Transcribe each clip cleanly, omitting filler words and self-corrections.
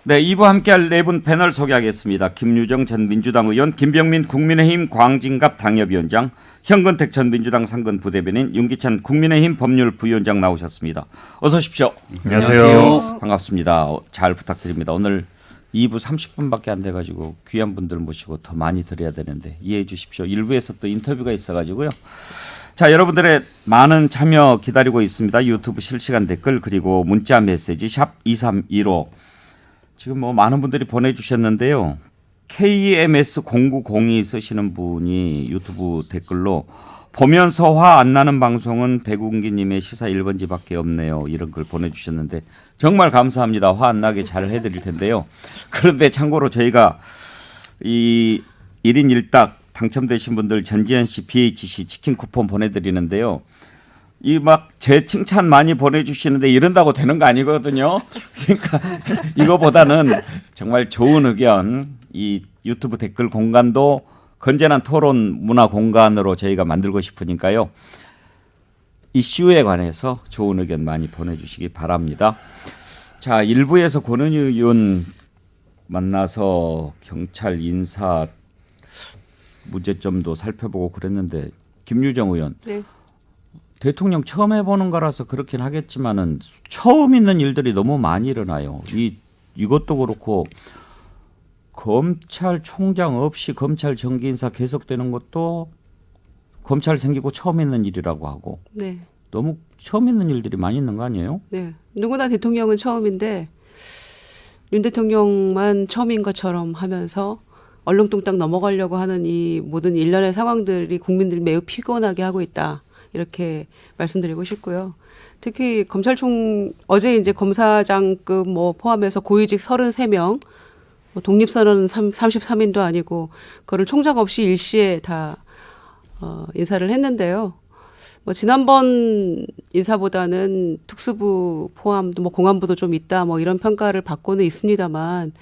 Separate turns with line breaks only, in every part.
네, 2부 함께할 네 분 패널 소개하겠습니다. 김유정 전 민주당 의원, 김병민 국민의힘 광진갑 당협위원장, 현근택 전 민주당 상근 부대변인, 윤기찬 국민의힘 법률 부위원장 나오셨습니다. 어서 오십시오.
안녕하세요.
반갑습니다. 잘 부탁드립니다. 오늘 2부 30분밖에 안 돼가지고 귀한 분들 모시고 더 많이 드려야 되는데 이해해 주십시오. 1부에서 또 인터뷰가 있어가지고요. 자, 여러분들의 많은 참여 기다리고 있습니다. 유튜브 실시간 댓글 그리고 문자 메시지 샵 2315 지금 뭐 많은 분들이 보내주셨는데요. KMS0902 쓰시는 분이 유튜브 댓글로 보면서 화 안 나는 방송은 백운기님의 시사 1번지밖에 없네요. 이런 걸 보내주셨는데 정말 감사합니다. 화 안 나게 잘 해드릴 텐데요. 그런데 참고로 저희가 이 1인 1닭 당첨되신 분들 전지현 씨, BHC 치킨 쿠폰 보내드리는데요. 이 막 제 칭찬 많이 보내주시는데 이런다고 되는 거 아니거든요. 그러니까 이거보다는 정말 좋은 의견, 이 유튜브 댓글 공간도 건전한 토론 문화 공간으로 저희가 만들고 싶으니까요. 이슈에 관해서 좋은 의견 많이 보내주시기 바랍니다. 자, 1부에서 권은희 의원 만나서 경찰 인사 문제점도 살펴보고 그랬는데 김유정 의원.
네.
대통령 처음 해보는 거라서 그렇긴 하겠지만은 처음 있는 일들이 너무 많이 일어나요. 이것도 그렇고 검찰총장 없이 검찰 정기 인사 계속되는 것도 검찰 생기고 처음 있는 일이라고 하고
네.
너무 처음 있는 일들이 많이 있는 거 아니에요?
네. 누구나 대통령은 처음인데 윤 대통령만 처음인 것처럼 하면서 얼렁뚱땅 넘어가려고 하는 이 모든 일련의 상황들이 국민들이 매우 피곤하게 하고 있다. 이렇게 말씀드리고 싶고요. 특히 검찰총 어제 이제 검사장급 뭐 포함해서 고위직 33명, 뭐 독립선언은 33인도 아니고 그거를 총장 없이 일시에 다 인사를 했는데요. 뭐 지난번 인사보다는 특수부 포함도 뭐 공안부도 좀 있다 뭐 이런 평가를 받고는 있습니다만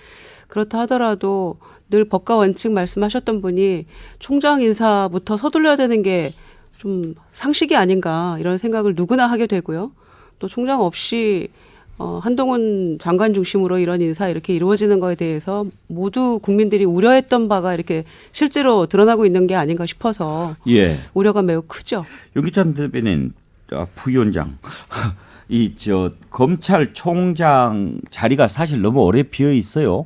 그렇다 하더라도 늘 법과 원칙 말씀하셨던 분이 총장 인사부터 서둘러야 되는 게 좀 상식이 아닌가 이런 생각을 누구나 하게 되고요. 또 총장 없이 한동훈 장관 중심으로 이런 인사 이렇게 이루어지는 거에 대해서 모두 국민들이 우려했던 바가 이렇게 실제로 드러나고 있는 게 아닌가 싶어서
예.
우려가 매우 크죠.
윤기찬 대변인 부위원장 검찰총장 자리가 사실 너무 오래 비어 있어요.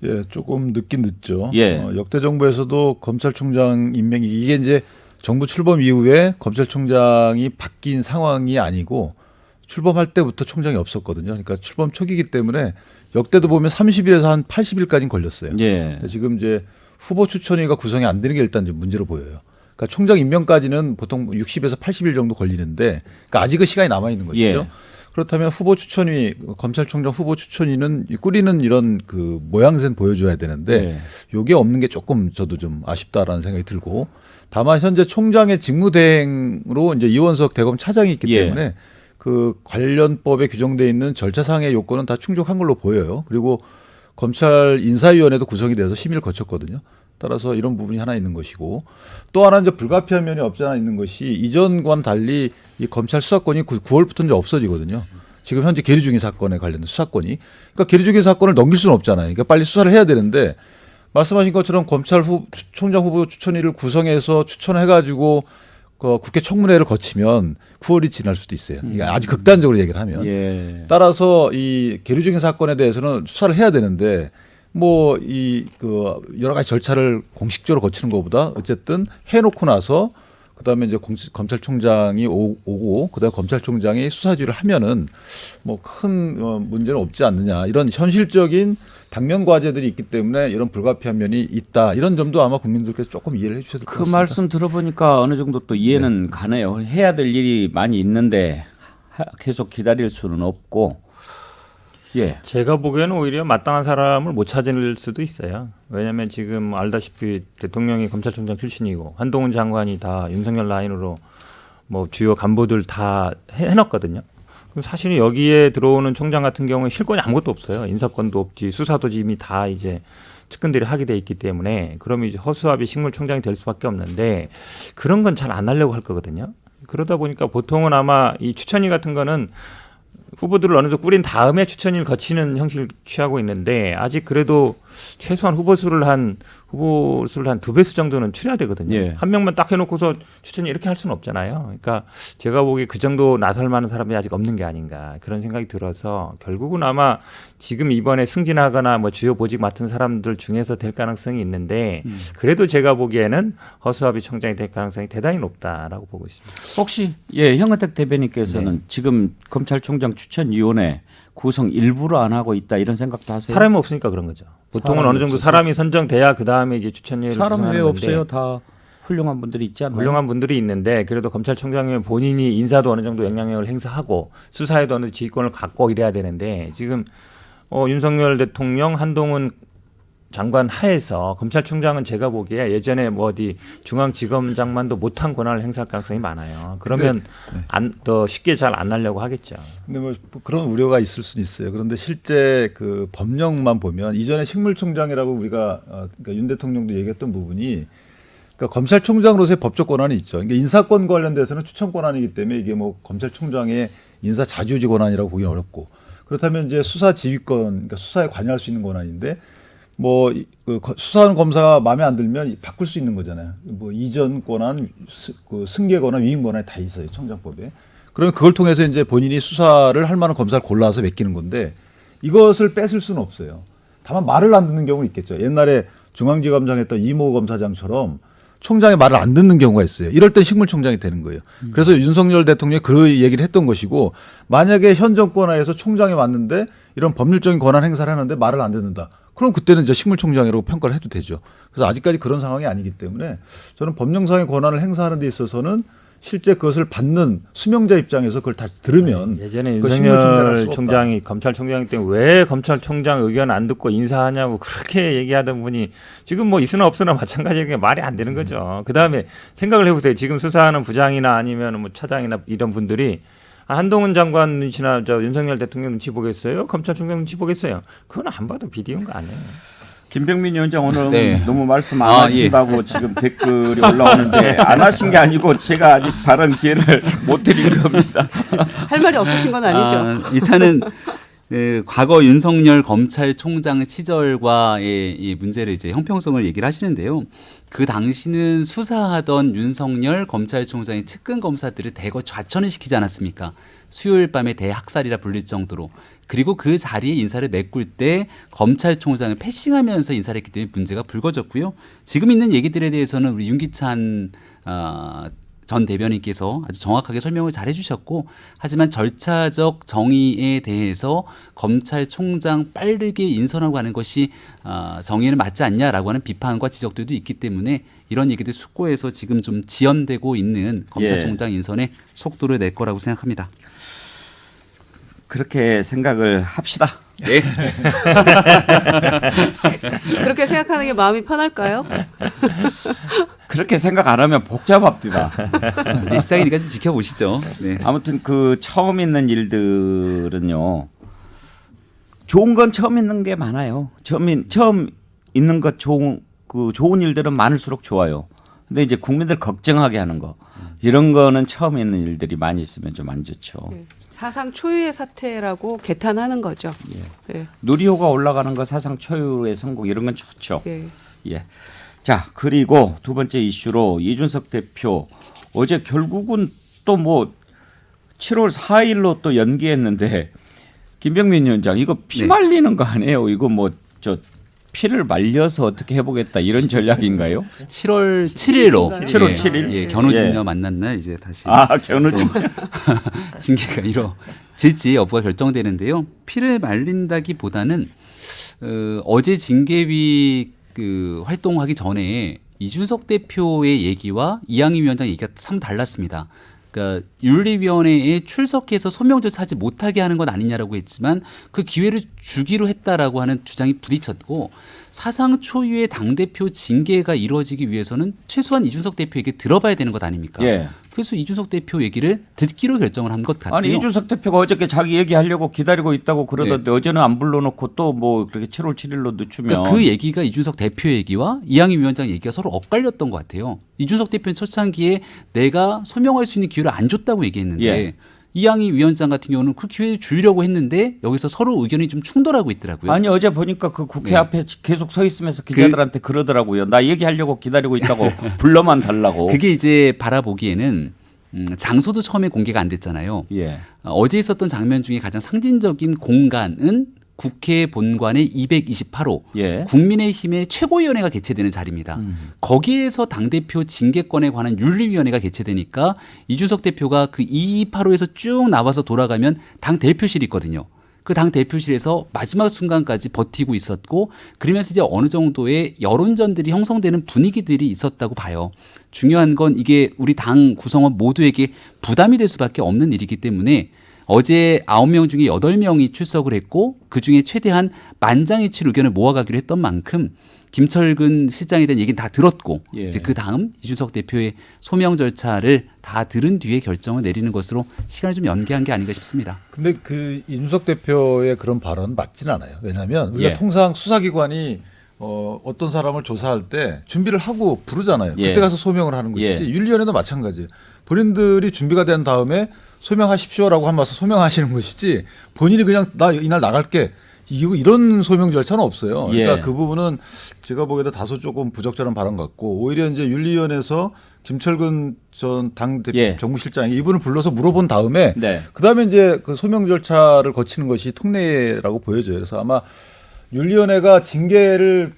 예, 조금 늦긴 늦죠.
예.
역대 정부에서도 검찰총장 임명이 이게 이제 정부 출범 이후에 검찰총장이 바뀐 상황이 아니고 출범할 때부터 총장이 없었거든요. 그러니까 출범 초기이기 때문에 역대도 보면 30일에서 한 80일까지는 걸렸어요.
예.
지금 이제 후보 추천위가 구성이 안 되는 게 일단 좀 문제로 보여요. 그러니까 총장 임명까지는 보통 60에서 80일 정도 걸리는데 그러니까 아직은 시간이 남아 있는 것이죠.
예.
그렇다면 후보 추천위, 검찰총장 후보 추천위는 꾸리는 이런 그 모양새는 보여줘야 되는데 요게 없는 게 조금 저도 좀 아쉽다라는 생각이 들고 다만 현재 총장의 직무대행으로 이제 이원석 대검 차장이 있기 때문에 그 관련법에 규정되어 있는 절차상의 요건은 다 충족한 걸로 보여요. 그리고 검찰 인사위원회도 구성이 돼서 심의를 거쳤거든요. 따라서 이런 부분이 하나 있는 것이고 또 하나 이제 불가피한 면이 없지 않아 있는 것이 이전과는 달리 이 검찰 수사권이 9월부터 이제 없어지거든요. 지금 현재 계류 중인 사건에 관련된 수사권이. 그러니까 계류 중인 사건을 넘길 수는 없잖아요. 그러니까 빨리 수사를 해야 되는데 말씀하신 것처럼 검찰 총장 후보 추천위를 구성해서 추천해가지고 국회 청문회를 거치면 9월이 지날 수도 있어요. 이게 아주 극단적으로 얘기를 하면.
예.
따라서 이 계류 중인 사건에 대해서는 수사를 해야 되는데 뭐 이 그 여러 가지 절차를 공식적으로 거치는 것보다 어쨌든 해놓고 나서 그다음에 이제 검찰총장이 오고 그다음에 검찰총장이 수사지휘를 하면은 뭐 큰 문제는 없지 않느냐 이런 현실적인 당면 과제들이 있기 때문에 이런 불가피한 면이 있다 이런 점도 아마 국민들께서 조금 이해를 해주셔야 될 것 같습니다.
그 말씀 들어보니까 어느 정도 또 이해는 가네요. 해야 될 일이 많이 있는데 계속 기다릴 수는 없고. 예.
제가 보기에는 오히려 마땅한 사람을 못 찾을 수도 있어요. 왜냐하면 지금 알다시피 대통령이 검찰총장 출신이고 한동훈 장관이 다 윤석열 라인으로 뭐 주요 간부들 다 해놨거든요. 그럼 사실 여기에 들어오는 총장 같은 경우에 실권이 아무것도 없어요. 인사권도 없지 수사도 이미 다 이제 측근들이 하게 돼 있기 때문에 그러면 이제 허수아비 식물총장이 될 수밖에 없는데 그런 건 잘 안 하려고 할 거거든요. 그러다 보니까 보통은 아마 이 추천위 같은 거는 후보들을 어느 정도 꾸린 다음에 추천을 거치는 형식을 취하고 있는데 아직 그래도 최소한 후보 수를 한 2배수 정도는 추려야 되거든요.
예.
한 명만 딱 해놓고서 추천을 이렇게 할 수는 없잖아요. 그러니까 제가 보기에 그 정도 나설 만한 사람이 아직 없는 게 아닌가 그런 생각이 들어서 결국은 아마 지금 이번에 승진하거나 뭐 주요 보직 맡은 사람들 중에서 될 가능성이 있는데 그래도 제가 보기에는 허수아비 총장이 될 가능성이 대단히 높다라고 보고 있습니다.
혹시 형은택 대변인께서는 지금 검찰총장 추천위원회 구성 일부러 안 하고 있다 이런 생각도 하세요?
사람이 없으니까 그런 거죠. 보통은
사람이
어느 정도
없어서.
사람이 선정돼야 그 다음에 이제 추천위를
사람이 왜
구성하는 건데
없어요? 다 훌륭한 분들이 있지 않나요?
훌륭한 분들이 있는데 그래도 검찰총장이면 본인이 인사도 어느 정도 영향력을 행사하고 수사에도 어느 지휘권을 갖고 이래야 되는데 지금 윤석열 대통령 한동훈 장관 하에서 검찰총장은 제가 보기에 예전에 뭐 어디 중앙지검장만도 못한 권한을 행사할 가능성이 많아요. 그러면 더 쉽게 잘 안 하려고 하겠죠.
근데 뭐 그런 우려가 있을 수는 있어요. 그런데 실제 그 법령만 보면 이전에 식물총장이라고 우리가 그러니까 윤 대통령도 얘기했던 부분이 그러니까 검찰총장으로서의 법적 권한이 있죠. 그러니까 인사권 관련돼서는 추천 권한이기 때문에 이게 뭐 검찰총장의 인사 자주지 권한이라고 보기는 어렵고 그렇다면 이제 수사 지휘권, 그러니까 수사에 관여할 수 있는 권한인데 뭐 수사하는 검사가 마음에 안 들면 바꿀 수 있는 거잖아요. 뭐 이전 권한, 그 승계 권한, 위임 권한이 다 있어요 청장법에. 그러면 그걸 통해서 이제 본인이 수사를 할 만한 검사를 골라서 맡기는 건데 이것을 뺏을 수는 없어요. 다만 말을 안 듣는 경우는 있겠죠. 옛날에 중앙지검장 했던 이모 검사장처럼 총장의 말을 안 듣는 경우가 있어요. 이럴 땐 식물총장이 되는 거예요. 그래서 윤석열 대통령이 그 얘기를 했던 것이고 만약에 현 정권 하에서 총장이 왔는데 이런 법률적인 권한 행사를 하는데 말을 안 듣는다. 그럼 그때는 이제 식물총장이라고 평가를 해도 되죠. 그래서 아직까지 그런 상황이 아니기 때문에 저는 법령상의 권한을 행사하는 데 있어서는 실제 그것을 받는 수명자 입장에서 그걸 다시 들으면
예전에
그걸 식물총장을 할
윤석열
수가
총장이 검찰총장 때 왜 검찰총장 의견 안 듣고 인사하냐고 그렇게 얘기하던 분이 지금 뭐 있으나 없으나 마찬가지니까 말이 안 되는 거죠. 그다음에 생각을 해보세요. 지금 수사하는 부장이나 아니면 뭐 차장이나 이런 분들이 한동훈 장관 눈치나 윤석열 대통령 눈치 보겠어요? 검찰총장 눈치 보겠어요? 그건 안 봐도 비디오인 거 아니에요.
김병민 위원장 오늘
네.
너무 말씀 안 하신다고 지금 댓글이 올라오는데 안 하신 게 아니고 제가 아직 발언 기회를 못 드린 겁니다.
할 말이 없으신 건 아니죠.
일단은 과거 윤석열 검찰총장 시절과의 이 문제를 이제 형평성을 얘기를 하시는데요. 그 당시는 수사하던 윤석열 검찰총장의 측근 검사들을 대거 좌천을 시키지 않았습니까? 수요일 밤에 대학살이라 불릴 정도로. 그리고 그 자리에 인사를 메꿀 때 검찰총장을 패싱하면서 인사를 했기 때문에 문제가 불거졌고요. 지금 있는 얘기들에 대해서는 우리 윤기찬 전 대변인께서 아주 정확하게 설명을 잘 해주셨고 하지만 절차적 정의에 대해서 검찰총장 빠르게 인선하고 하는 것이 정의에는 맞지 않냐라고 하는 비판과 지적들도 있기 때문에 이런 얘기들 숙고해서 지금 좀 지연되고 있는 검찰총장 인선에 속도를 낼 거라고 생각합니다.
그렇게 생각을 합시다.
네.
그렇게 생각하는 게 마음이 편할까요?
그렇게 생각 안 하면 복잡합니다.
이제 시작이니까 좀 지켜보시죠. 네.
아무튼 그 처음 있는 일들은요. 좋은 건 처음 있는 게 많아요. 처음 있는 것 좋은 일들은 많을수록 좋아요. 근데 이제 국민들 걱정하게 하는 거 이런 거는 처음 있는 일들이 많이 있으면 좀 안 좋죠.
네. 사상 초유의 사태라고 개탄하는 거죠. 네.
누리호가 올라가는 거 사상 초유의 성공 이런 건 좋죠.
네.
예. 자, 그리고 두 번째 이슈로 이준석 대표 어제 결국은 또 뭐 7월 4일로 또 연기했는데 김병민 위원장 이거 피 말리는 거 아니에요? 이거 뭐 저 피를 말려서 어떻게 해보겠다 이런 전략인가요?
7월 7일로
7월 7일?
예, 견우직녀 만난 날 이제 다시
견우직
징계가 이뤄질지 여부가 결정되는데요. 피를 말린다기보다는 어제 징계위 활동하기 전에 이준석 대표의 얘기와 이양희 위원장 얘기가 참 달랐습니다. 그러니까 윤리위원회에 출석해서 소명 조사하지 못하게 하는 건 아니냐라고 했지만 그 기회를 주기로 했다라고 하는 주장이 부딪혔고 사상 초유의 당대표 징계가 이루어지기 위해서는 최소한 이준석 대표에게 들어봐야 되는 것 아닙니까?
예.
그래서 이준석 대표 얘기를 듣기로 결정을 한 것 같아요.
아니 이준석 대표가 어저께 자기 얘기하려고 기다리고 있다고 그러던데 어제는 안 불러놓고 또 뭐 그렇게 7월 7일로 늦추면
그러니까 그 얘기가 이준석 대표 얘기와 이양희 위원장 얘기가 서로 엇갈렸던 것 같아요. 이준석 대표는 초창기에 내가 소명할 수 있는 기회를 안 줬다고 얘기했는데
예.
이양희 위원장 같은 경우는 그 기회를 주려고 했는데 여기서 서로 의견이 좀 충돌하고 있더라고요.
아니 어제 보니까 그 국회
네.
앞에 계속 서 있으면서 기자들한테 그러더라고요. 나 얘기하려고 기다리고 있다고 불러만 달라고.
그게 이제 바라보기에는 장소도 처음에 공개가 안 됐잖아요.
예.
어제 있었던 장면 중에 가장 상징적인 공간은 국회 본관의 228호
예.
국민의힘의 최고위원회가 개최되는 자리입니다. 거기에서 당대표 징계권에 관한 윤리위원회가 개최되니까 이준석 대표가 그 228호에서 쭉 나와서 돌아가면 당대표실이 있거든요. 그 당대표실에서 마지막 순간까지 버티고 있었고 그러면서 이제 어느 정도의 여론전들이 형성되는 분위기들이 있었다고 봐요. 중요한 건 이게 우리 당 구성원 모두에게 부담이 될 수밖에 없는 일이기 때문에 어제 9명 중에 8명이 출석을 했고 그중에 최대한 만장일치 의견을 모아가기로 했던 만큼 김철근 실장에 대한 얘기는 다 들었고
예.
이제 그 다음 이준석 대표의 소명 절차를 다 들은 뒤에 결정을 내리는 것으로 시간을 좀 연기한 게 아닌가 싶습니다.
근데 그 이준석 대표의 그런 발언은 맞지는 않아요. 왜냐하면 우리가
예.
통상 수사기관이 어떤 사람을 조사할 때 준비를 하고 부르잖아요.
예.
그때 가서 소명을 하는 것이지
예.
윤리위원회도 마찬가지예요. 본인들이 준비가 된 다음에 소명하십시오라고 하면 와서 소명하시는 것이지 본인이 그냥 나 이날 나갈게 이런 소명 절차는 없어요. 그러니까
예.
그 부분은 제가 보기에도 다소 조금 부적절한 발언 같고 오히려 이제 윤리위원회에서 김철근 전 당대표
예.
정무실장이 이분을 불러서 물어본 다음에
네.
그다음에 이제 그 소명 절차를 거치는 것이 통례라고 보여져요. 그래서 아마 윤리위원회가 징계를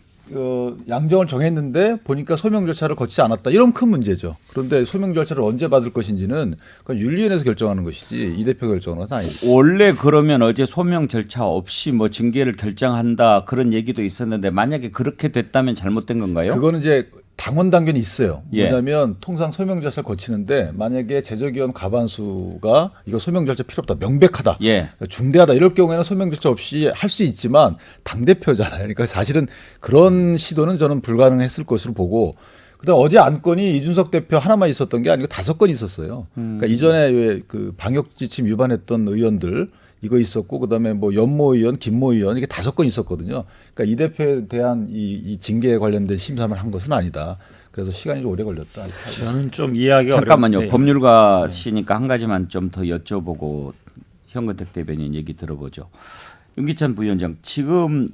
양정을 정했는데 보니까 소명 절차를 거치지 않았다. 이런 큰 문제죠. 그런데 소명 절차를 언제 받을 것인지는 그건 윤리위원회에서 결정하는 것이지 이 대표가 결정하는 건 아니죠.
원래 그러면 어제 소명 절차 없이 뭐 징계를 결정한다 그런 얘기도 있었는데 만약에 그렇게 됐다면 잘못된 건가요?
그거는 이제 당원 당견이 있어요.
예.
왜냐하면 통상 소명 절차를 거치는데 만약에 제적위원 과반수가 이거 소명 절차 필요 없다, 명백하다,
예.
중대하다 이럴 경우에는 소명 절차 없이 할 수 있지만 당 대표잖아요. 그러니까 사실은 그런 시도는 저는 불가능했을 것으로 보고. 그다음 어제 안건이 이준석 대표 하나만 있었던 게 아니고 5건 있었어요. 그러니까 이전에 왜 그 방역 지침 위반했던 의원들 이거 있었고 그다음에 뭐 연모 의원, 김모 의원 이게 5건 있었거든요. 그러니까 이 대표에 대한 이 징계에 관련된 심사를 한 것은 아니다. 그래서 시간이 좀 오래 걸렸다.
저는 좀 이해하기가
잠깐만요.
어려운데.
법률가시니까 한 가지만 좀 더 여쭤보고 현근택 대변인 얘기 들어보죠. 윤기찬 부위원장 지금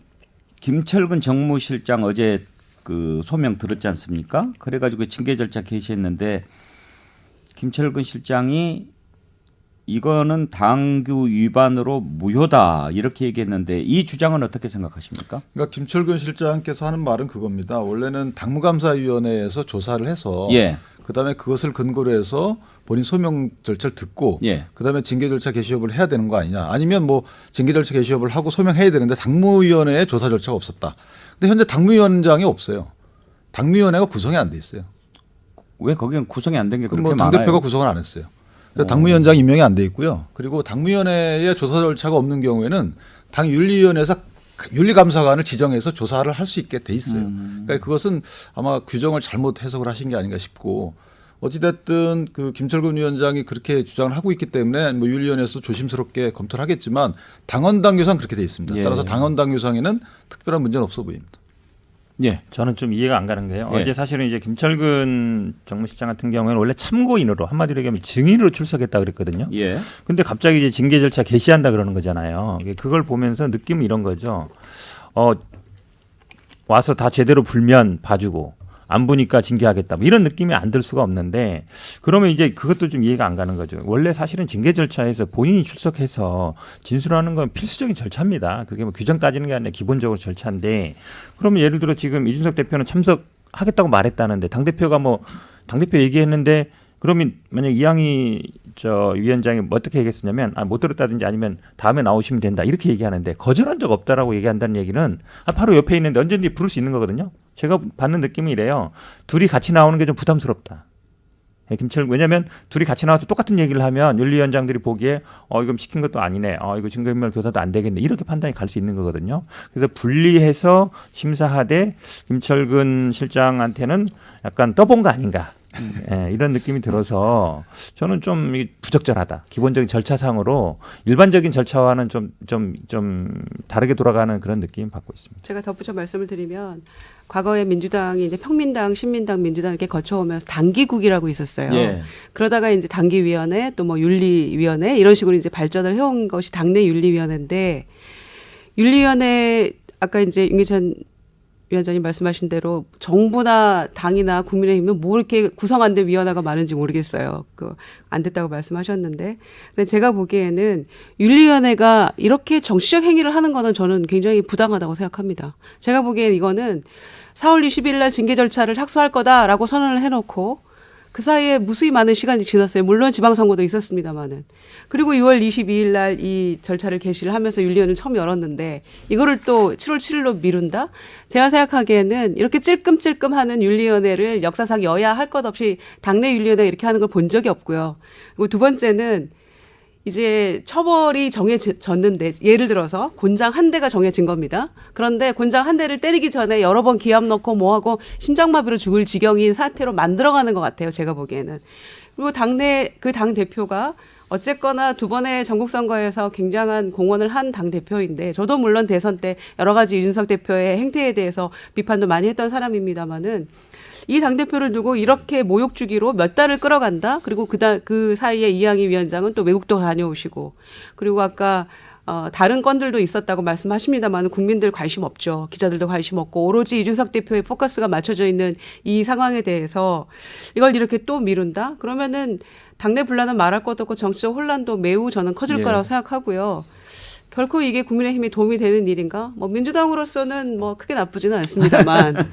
김철근 정무실장 어제 그 소명 들었지 않습니까? 그래가지고 징계 절차 개시했는데 김철근 실장이 이거는 당규 위반으로 무효다 이렇게 얘기했는데 이 주장은 어떻게 생각하십니까?
그러니까 김철근 실장께서 하는 말은 그겁니다. 원래는 당무감사위원회에서 조사를 해서
예.
그다음에 그것을 근거로 해서 본인 소명 절차를 듣고
예.
그다음에 징계 절차 개시 여부를 해야 되는 거 아니냐. 아니면 뭐 징계 절차 개시 여부를 하고 소명해야 되는데 당무위원회에 조사 절차가 없었다. 근데 현재 당무위원장이 없어요. 당무위원회가 구성이 안 돼 있어요.
왜 거기는 구성이 안 된 게 그렇게
뭐
많아요?
당대표가 구성을 안 했어요. 당무위원장 임명이 안 돼 있고요. 그리고 당무위원회에 조사 절차가 없는 경우에는 당 윤리위원회에서 윤리감사관을 지정해서 조사를 할 수 있게 돼 있어요. 그러니까 그것은 아마 규정을 잘못 해석을 하신 게 아닌가 싶고 어찌됐든 그 김철근 위원장이 그렇게 주장을 하고 있기 때문에 뭐 윤리위원회에서 조심스럽게 검토를 하겠지만 당헌당규상 그렇게 돼 있습니다.
예.
따라서 당헌당규상에는 특별한 문제는 없어 보입니다.
예.
저는 좀 이해가 안 가는 게요.
예.
어제 사실은 이제 김철근 정무실장 같은 경우에는 원래 참고인으로 한마디로 얘기하면 증인으로 출석했다 그랬거든요.
예.
근데 갑자기 이제 징계 절차 개시한다 그러는 거잖아요. 그걸 보면서 느낌은 이런 거죠. 와서 다 제대로 불면 봐주고 안 보니까 징계하겠다. 뭐 이런 느낌이 안 들 수가 없는데 그러면 이제 그것도 좀 이해가 안 가는 거죠. 원래 사실은 징계 절차에서 본인이 출석해서 진술하는 건 필수적인 절차입니다. 그게 뭐 규정 따지는 게 아니라 기본적으로 절차인데 그러면 예를 들어 지금 이준석 대표는 참석하겠다고 말했다는데 당대표가 뭐 당대표 얘기했는데 그러면 만약 이양희 위원장이 어떻게 얘기했었냐면 못 들었다든지 아니면 다음에 나오시면 된다 이렇게 얘기하는데 거절한 적 없다라고 얘기한다는 얘기는 바로 옆에 있는데 언제든지 부를 수 있는 거거든요. 제가 받는 느낌이 이래요. 둘이 같이 나오는 게 좀 부담스럽다. 왜냐하면 둘이 같이 나와서 똑같은 얘기를 하면 윤리위원장들이 보기에 이거 시킨 것도 아니네. 이거 증거인멸 교사도 안 되겠네. 이렇게 판단이 갈 수 있는 거거든요. 그래서 분리해서 심사하되 김철근 실장한테는 약간 떠본 거 아닌가. 예, 이런 느낌이 들어서 저는 좀 부적절하다. 기본적인 절차상으로 일반적인 절차와는 좀 다르게 돌아가는 그런 느낌 받고 있습니다.
제가 덧붙여 말씀을 드리면 과거에 민주당이 이제 평민당, 신민당, 민주당 이렇게 거쳐오면서 당기국이라고 있었어요.
예.
그러다가 이제 당기위원회 또 뭐 윤리위원회 이런 식으로 이제 발전을 해온 것이 당내 윤리위원회인데 윤리위원회 아까 이제 윤기찬 위원장님 말씀하신 대로 정부나 당이나 국민의힘은 뭐 이렇게 구성 안 된 위원회가 많은지 모르겠어요. 안 됐다고 말씀하셨는데, 근데 제가 보기에는 윤리위원회가 이렇게 정치적 행위를 하는 거는 저는 굉장히 부당하다고 생각합니다. 제가 보기엔 이거는 4월 20일 날 징계 절차를 착수할 거다라고 선언을 해놓고 그 사이에 무수히 많은 시간이 지났어요. 물론 지방선거도 있었습니다만은. 그리고 6월 22일 날 이 절차를 개시를 하면서 윤리위원회를 처음 열었는데 이거를 또 7월 7일로 미룬다? 제가 생각하기에는 이렇게 찔끔찔끔하는 윤리위원회를 역사상 여야 할 것 없이 당내 윤리위원회가 이렇게 하는 걸 본 적이 없고요. 그리고 두 번째는 이제 처벌이 정해졌는데 예를 들어서 곤장 한 대가 정해진 겁니다. 그런데 곤장 한 대를 때리기 전에 여러 번 기합 넣고 뭐하고 심장마비로 죽을 지경인 사태로 만들어가는 것 같아요. 제가 보기에는. 그리고 당내 그 당 대표가 어쨌거나 두 번의 전국선거에서 굉장한 공헌을 한 당대표인데 저도 물론 대선 때 여러 가지 이준석 대표의 행태에 대해서 비판도 많이 했던 사람입니다마는 이 당대표를 두고 이렇게 모욕 주기로 몇 달을 끌어간다. 그리고 그 사이에 이양희 위원장은 또 외국도 다녀오시고 그리고 아까 다른 건들도 있었다고 말씀하십니다만 국민들 관심 없죠. 기자들도 관심 없고 오로지 이준석 대표의 포커스가 맞춰져 있는 이 상황에 대해서 이걸 이렇게 또 미룬다? 그러면은 당내 분란은 말할 것도 없고 정치적 혼란도 매우 저는 커질 거라고 생각하고요. 결코 이게 국민의힘에 도움이 되는 일인가? 뭐 민주당으로서는 뭐 크게 나쁘지는 않습니다만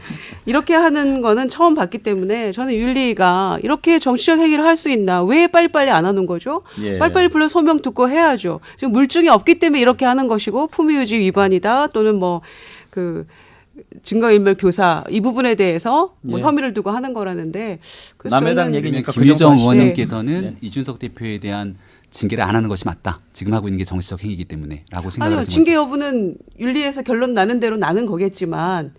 이렇게 하는 거는 처음 봤기 때문에 저는 윤리가 이렇게 정치적 행위를 할 수 있나? 왜 빨리빨리 안 하는 거죠?
예.
빨리빨리 불러 소명 듣고 해야죠. 지금 물증이 없기 때문에 이렇게 하는 것이고 품위유지 위반이다 또는 뭐 증거인멸 교사 이 부분에 대해서 뭐
예.
혐의를 두고 하는 거라는데 그래서
남해당
저는
얘기니까 그
김유정
정도 하시죠.
의원님께서는
네.
이준석 대표에 대한 징계를 안 하는 것이 맞다. 지금 하고 있는 게 정치적 행위이기 때문에라고 생각을
아니요,
하신
징계
거죠.
여부는 윤리에서 결론 나는 대로 나는 거겠지만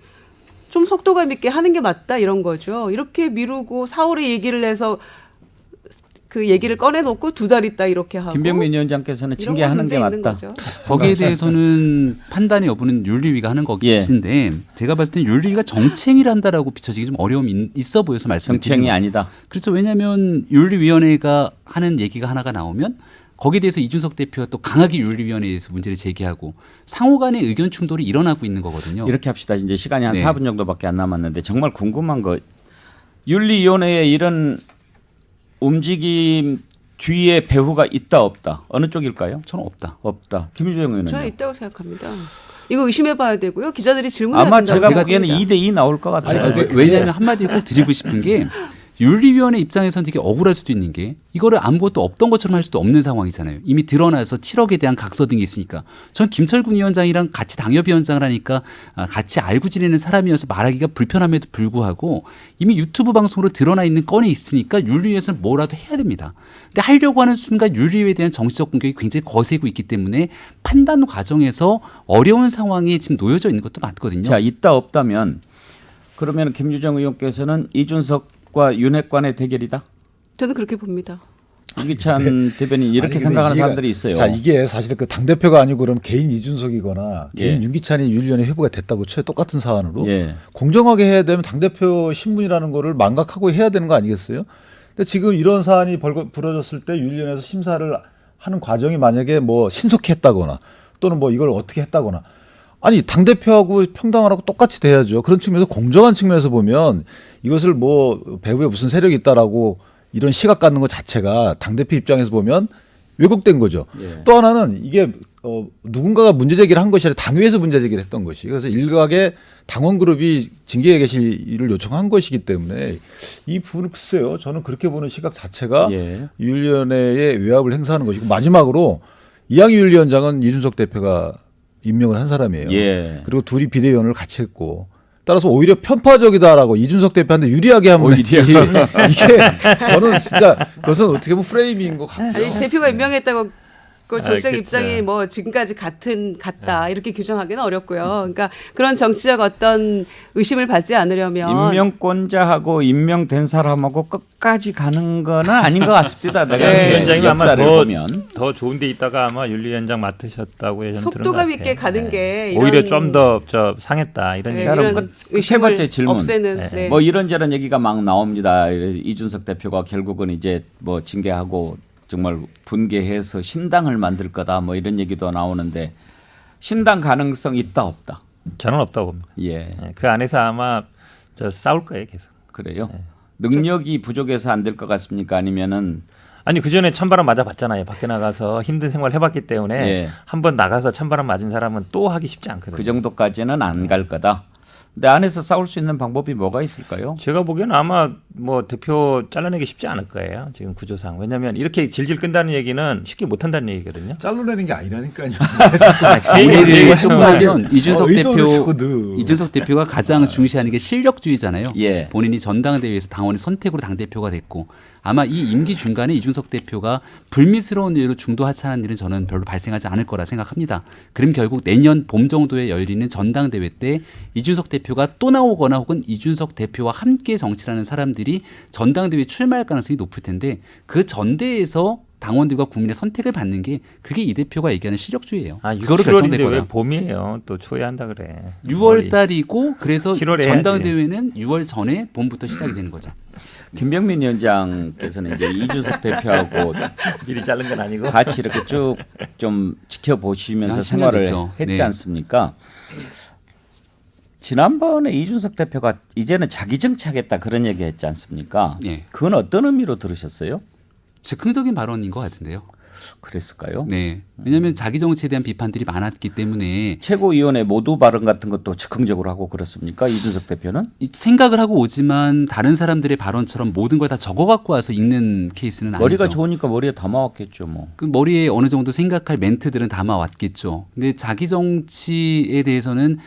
좀 속도감 있게 하는 게 맞다 이런 거죠. 이렇게 미루고 4월에 얘기를 해서 그 얘기를 꺼내놓고 두 달 있다 이렇게 하고
김병민 위원장께서는
이런 건
징계하는
문제
게
있는
맞다.
거죠.
거기에 대해서는 판단의 여부는 윤리위가 하는 것인데 제가 봤을 때 윤리위가 정치행위를 한다라고 비춰지기 좀 어려움이 있어 보여서 말씀을 드리는
정치행위
거예요.
아니다.
그렇죠. 왜냐하면 윤리위원회가 하는 얘기가 하나가 나오면 거기에 대해서 이준석 대표가 또 강하게 윤리위원회에서 문제를 제기하고 상호 간의 의견 충돌이 일어나고 있는 거거든요.
이렇게 합시다. 이제 시간이 한
네.
4분 정도밖에 안 남았는데 정말 궁금한 거 윤리위원회에 이런 움직임 뒤에 배후가 있다 없다 어느 쪽일까요?
저는 없다.
없다. 김유정 의원은
저는 있다고 생각합니다. 이거 의심해봐야 되고요. 기자들이 질문해야
아마
된다고
제가 보기에는
생각합니다.
2대2 나올 것 같아요.
아니, 근데 왜냐하면 한마디로 꼭 드리고 싶은 게 윤리위원회 입장에서는 되게 억울할 수도 있는 게 이거를 아무것도 없던 것처럼 할 수도 없는 상황이잖아요. 이미 드러나서 7억에 대한 각서 등이 있으니까. 전 김철군 위원장이랑 같이 당협위원장을 하니까 같이 알고 지내는 사람이어서 말하기가 불편함에도 불구하고 이미 유튜브 방송으로 드러나 있는 건이 있으니까 윤리위에서는 뭐라도 해야 됩니다. 근데 하려고 하는 순간 윤리위에 대한 정치적 공격이 굉장히 거세고 있기 때문에 판단 과정에서 어려운 상황에 지금 놓여져 있는 것도 맞거든요.
자, 있다 없다면 그러면 김유정 의원께서는 이준석과 윤핵관의 대결이다.
저는 그렇게 봅니다.
윤기찬 대변인 이렇게
아니, 근데
생각하는
이해가-
사람들이 있어요.
자, 이게 사실 그 당대표가 아니고 그럼 개인 이준석이거나 개인
예.
윤기찬이 윤리위원회 회부가 됐다고 쳐요. 똑같은 사안으로.
예.
공정하게 해야 되면 당대표 신분이라는 거를 망각하고 해야 되는 거 아니겠어요? 근데 지금 이런 사안이 벌어졌을 때 윤리위원회에서 심사를 하는 과정이 만약에 뭐 신속히 했다거나 또는 뭐 이걸 어떻게 했다거나 아니 당대표하고 평등하라고 똑같이 돼야죠. 그런 측면에서 공정한 측면에서 보면 이것을 뭐 배후에 무슨 세력이 있다라고 이런 시각 갖는 것 자체가 당대표 입장에서 보면 왜곡된 거죠.
예.
또 하나는 이게 누군가가 문제 제기를 한 것이 아니라 당위에서 문제 제기를 했던 것이. 그래서 일각의 당원 그룹이 징계 개시를 요청한 것이기 때문에 이 부분은 글쎄요. 저는 그렇게 보는 시각 자체가
예.
윤리위원회의 외압을 행사하는 것이고 마지막으로 이양희 윤리위원장은 이준석 대표가 임명을 한 사람이에요.
예.
그리고 둘이 비대위원을 같이 했고 따라서 오히려 편파적이다라고 이준석 대표한테 유리하게 하면 됐지. 이게 저는 진짜 그것은 어떻게 보면 프레임인 것 같아요.
아니, 대표가 임명했다고 그 조시장
그쵸.
입장이 뭐 지금까지 같다 이렇게 규정하기는 어렵고요. 그러니까 그런 정치적 어떤 의심을 받지 않으려면
임명권자하고 임명된 사람하고 끝까지 가는 거는 아닌 것 같습니다. 내가
네.
위원장님 아마
역사를 보면
더 좋은 데 있다가 아마 윤리위원장 맡으셨다고 예전 들은 것
속도감
같아요.
있게 가는 게
오히려
이런-
좀 더 상했다 이런
네,
얘기.
자, 그럼
이런
세 번째 질문.
없애는
네.
네.
뭐 이런저런 얘기가 막 나옵니다. 이준석 대표가 결국은 이제 뭐 징계하고 정말 분개해서 신당을 만들 거다 뭐 이런 얘기도 나오는데 신당 가능성 있다 없다.
저는 없다고 봅니다.
예,
네, 그 안에서 아마 싸울 거예요 계속.
그래요. 능력이 부족해서 안 될 것 같습니까? 아니면은
아니 그 전에 찬바람 맞아봤잖아요. 밖에 나가서 힘든 생활 해봤기 때문에
예.
한번 나가서 찬바람 맞은 사람은 또 하기 쉽지 않거든요.
그 정도까지는 안 갈 거다. 근데 안에서 싸울 수 있는 방법이 뭐가 있을까요?
제가 보기에는 아마 뭐 대표 잘라내기 쉽지 않을 거예요. 지금 구조상. 왜냐하면 이렇게 질질 끈다는 얘기는 쉽게 못한다는 얘기거든요.
잘라내는 게 아니라니까요.
제
오히려
얘기가
조금 하면 이준석
의도를
대표
자꾸 넣어.
이준석 대표가 가장 중시하는 게 실력주의잖아요.
예.
본인이 전당대회에서 당원의 선택으로 당 대표가 됐고 아마 이 임기 중간에 이준석 대표가 불미스러운 이유로 중도 하차하는 일은 저는 별로 발생하지 않을 거라 생각합니다. 그럼 결국 내년 봄 정도에 열리는 전당대회 때 이준석 대표가 또 나오거나 혹은 이준석 대표와 함께 정치하는 사람들이 전당대회에 출마할 가능성이 높을 텐데 그 전대에서 당원들과 국민의 선택을 받는 게 그게 이 대표가 얘기하는 실력주의예요.
아,
그거로
6월인데
결정될 거다.
왜 봄이에요? 또 초에 한다 그래.
6월 달이고 그래서
7월에
전당대회는 6월 전에 봄부터 시작이 되는 거죠.
김병민 위원장께서는 이제 이준석 대표하고
미리 자른 건 아니고.
같이 이렇게 쭉 좀 지켜보시면서
한
생활을
10년 됐죠.
했지
네.
않습니까? 지난번에 이준석 대표가 이제는 자기 정치하겠다 그런 얘기 했지 않습니까?
네.
그건 어떤 의미로 들으셨어요?
즉흥적인 발언인 것 같은데요.
그랬을까요?
네. 왜냐하면 자기 정치에 대한 비판들이 많았기 때문에
최고위원회 모두 발언 같은 것도 즉흥적으로 하고 그렇습니까? 이준석 대표는?
생각을 하고 오지만 다른 사람들의 발언처럼 모든 걸 다 적어 갖고 와서 읽는 케이스는 아니죠.
머리가 좋으니까 머리에 담아왔겠죠 뭐.
그 머리에 어느 정도 생각할 멘트들은 담아왔겠죠. 근데 자기 정치에 대해서는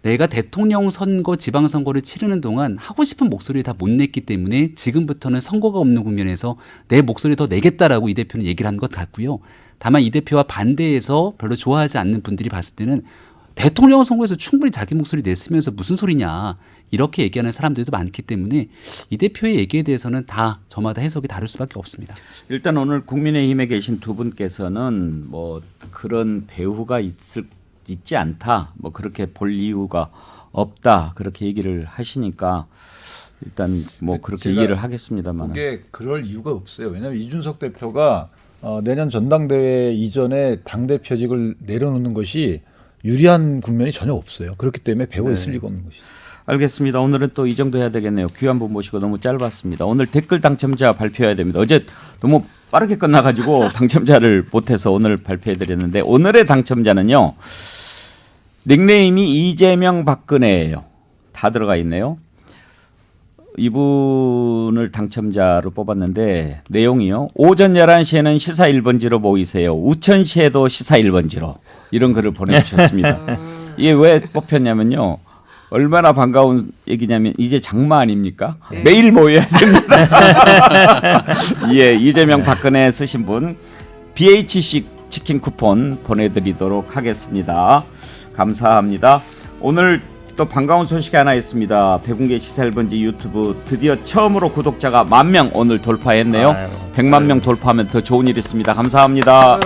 내가 대통령 선거, 지방선거를 치르는 동안 하고 싶은 목소리를 다 못 냈기 때문에 지금부터는 선거가 없는 국면에서 내 목소리 더 내겠다라고 이 대표는 얘기를 한 것 같고요. 다만 이 대표와 반대해서 별로 좋아하지 않는 분들이 봤을 때는 대통령 선거에서 충분히 자기 목소리 냈으면서 무슨 소리냐 이렇게 얘기하는 사람들도 많기 때문에 이 대표의 얘기에 대해서는 다 저마다 해석이 다를 수밖에 없습니다.
일단 오늘 국민의힘에 계신 두 분께서는 뭐 그런 배후가 있지 않다. 뭐 그렇게 볼 이유가 없다. 그렇게 얘기를 하시니까 일단 뭐 그렇게
제가
이해를 하겠습니다만.
그게 그럴 이유가 없어요. 왜냐하면 이준석 대표가 내년 전당대회 이전에 당대표직을 내려놓는 것이 유리한 국면이 전혀 없어요. 그렇기 때문에 배후에 쓸 리가 없는 것이죠.
알겠습니다. 오늘은 또 이 정도 해야 되겠네요. 귀한 분 모시고 너무 짧았습니다. 오늘 댓글 당첨자 발표해야 됩니다. 어제 너무 빠르게 끝나가지고 당첨자를 못해서 오늘 발표해드렸는데 오늘의 당첨자는요. 닉네임이 이재명 박근혜예요. 다 들어가 있네요. 이분을 당첨자로 뽑았는데 내용이요. 오전 11시에는 시사 1번지로 모이세요. 우천시에도 시사 1번지로 이런 글을 보내주셨습니다. 이게 왜 뽑혔냐면요. 얼마나 반가운 얘기냐면 이제 장마 아닙니까?
네.
매일 모여야 됩니다. 예, 이재명 박근혜 쓰신 분 BHC 치킨 쿠폰 보내드리도록 하겠습니다. 감사합니다. 오늘 또 반가운 소식이 하나 있습니다. 백운계 시사 1번지 유튜브 드디어 처음으로 구독자가 10,000명 오늘 돌파했네요. 100만 명 돌파하면 더 좋은 일 있습니다. 감사합니다.